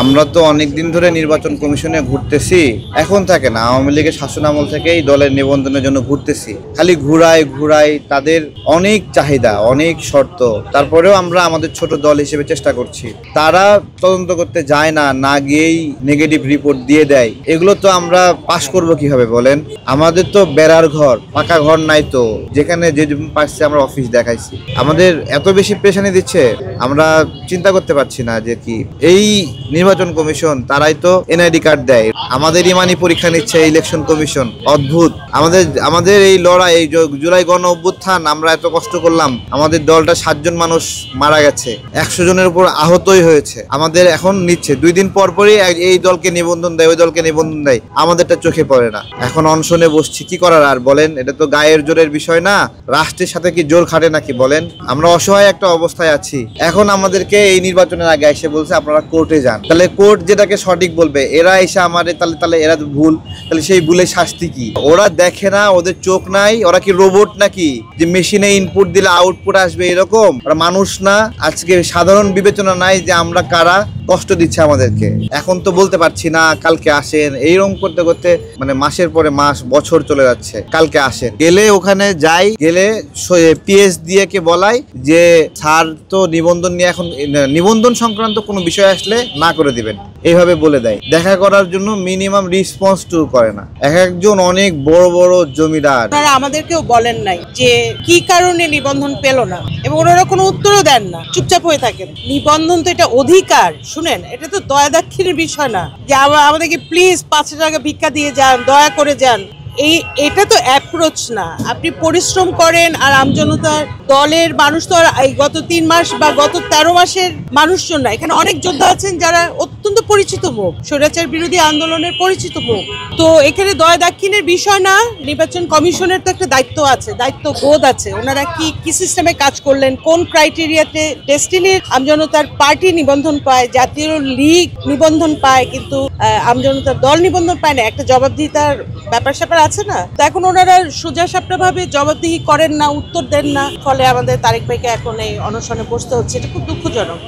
আমরা তো অনেকদিন ধরে নির্বাচন কমিশনে ঘুরতেছি, এখন থাকে না, আওয়ামী লীগের শাসন আমল থেকেই দলের নিবন্ধনের জন্য ঘুরতেছি। খালি ঘুরাই তাদের অনেক চাহিদা, অনেক শর্ত, তারপরেও আমরা আমাদের ছোট দল হিসেবে চেষ্টা করছি। তারা তদন্ত করতে যায় না, না গিয়েই নেগেটিভ রিপোর্ট দিয়ে দেয়। এগুলো তো আমরা পাশ করব কিভাবে বলেন? আমাদের তো বেড়ার ঘর, পাকা ঘর নাই, তো যেখানে যে পারছে আমরা অফিস দেখাইছি। আমাদের এত বেশি পেরেশানি দিচ্ছে, আমরা চিন্তা করতে পারছি না যে কি এই নির্বাচন কমিশন, তারাই তো এনআইডি কার্ড দেয়, আমাদের ইমানি পরীক্ষা নিচ্ছে ইলেকশন কমিশন। অদ্ভুত। আমাদের এই লড়াই, এই জুলাই গণ অভ্যুত্থান, আমরা এত কষ্ট করলাম, আমাদের দলটা 7 জন মানুষ মারা গেছে, 100 জনের উপর আহতই হয়েছে। আমাদের এখন নিচ্ছে 2 দিন পর পরই এই দলকে নিবন্ধন দেয়, ওই দলকে নিবন্ধন দেয়, আমাদেরটা চোখে পড়ে না। এখন অনশনে বসছি, কি করার আর বলেন? এটা তো গায়ের জোরের বিষয় না, রাষ্ট্রের সাথে কি জোর খাটে নাকি বলেন? আমরা অসহায় একটা অবস্থায় আছি। এখন আমাদেরকে এই নির্বাচনের আগে এসে বলছে আপনারা কোর্টে যান। তাহলে কোর্ট যেটাকে সঠিক বলবে, এরা এসে আমাদের তাহলে এরা ভুল, তাহলে সেই ভুলের শাস্তি কি? ওরা দেখে না, ওদের চোখ নাই, ওরা কি রোবট নাকি যে মেশিনে ইনপুট দিলে আউটপুট আসবে এরকম? ওরা মানুষ না? আজকে সাধারণ বিবেচনা নাই যে আমরা কারা, কষ্ট দিচ্ছে আমাদেরকে। এখন তো বলতে পারছি না কালকে আসেন, এইরকম করতে করতে মানে মাসের পরে মাস, বছর চলে যাচ্ছে। কালকে আসেন, গেলে ওখানে যাই, গেলে পিএস দিয়ে কে বলাই যে স্যার তো নিবন্ধন নিয়ে, এখন নিবন্ধন সংক্রান্ত কোনো বিষয় আসলে না করে দিবেন, এইভাবে বলে দেয়। দেখা করার জন্য মিনিমাম রেসপন্স টু করে না। একজন অনেক বড় বড় জমিদার, তারা আমাদেরকেও বলেন নাই যে কি কারণে নিবন্ধন পেল না, এবং ওনারা কোনো উত্তরও দেন না, চুপচাপ হয়ে থাকেন। নিবন্ধন তো এটা অধিকার, শুনেন, এটা তো দয়া দাক্ষিণের বিষয় না যে আমাদেরকে প্লিজ 5 টাকা ভিক্ষা দিয়ে যান, দয়া করে যান। এটা তো অ্যাপ্রোচ না। আপনি পরিশ্রম করেন, আর আমজনতার দলের মানুষ তো আর এই গত 3 মাস বা গত 13 মাসের মানুষজন না। এখানে অনেক যোদ্ধা আছেন যারা অত্যন্ত পরিচিত মুখ, স্বৈরাচার বিরোধী আন্দোলনের পরিচিত মুখ। তো এখানে দয়া দাক্ষিণের বিষয় না। নির্বাচন কমিশনের তো একটা দায়িত্ব আছে, দায়িত্ববোধ আছে। ওনারা কি সিস্টেমে কাজ করলেন, কোন ক্রাইটেরিয়াতে ডেস্টিনির আমজনতার পার্টি নিবন্ধন পায়, জাতীয় লীগ নিবন্ধন পায়, কিন্তু আমজনতার দল নিবন্ধন পায় না। একটা জবাবদিহিতার ব্যাপার স্যাপার আছে না। তো এখন ওনারা সোজা সাপটা ভাবে জবাবদিহি করেন না, উত্তর দেন না, ফলে আমাদের তারেক ভাইকে এখন এই অনশনে বসতে হচ্ছে। এটা খুব দুঃখজনক।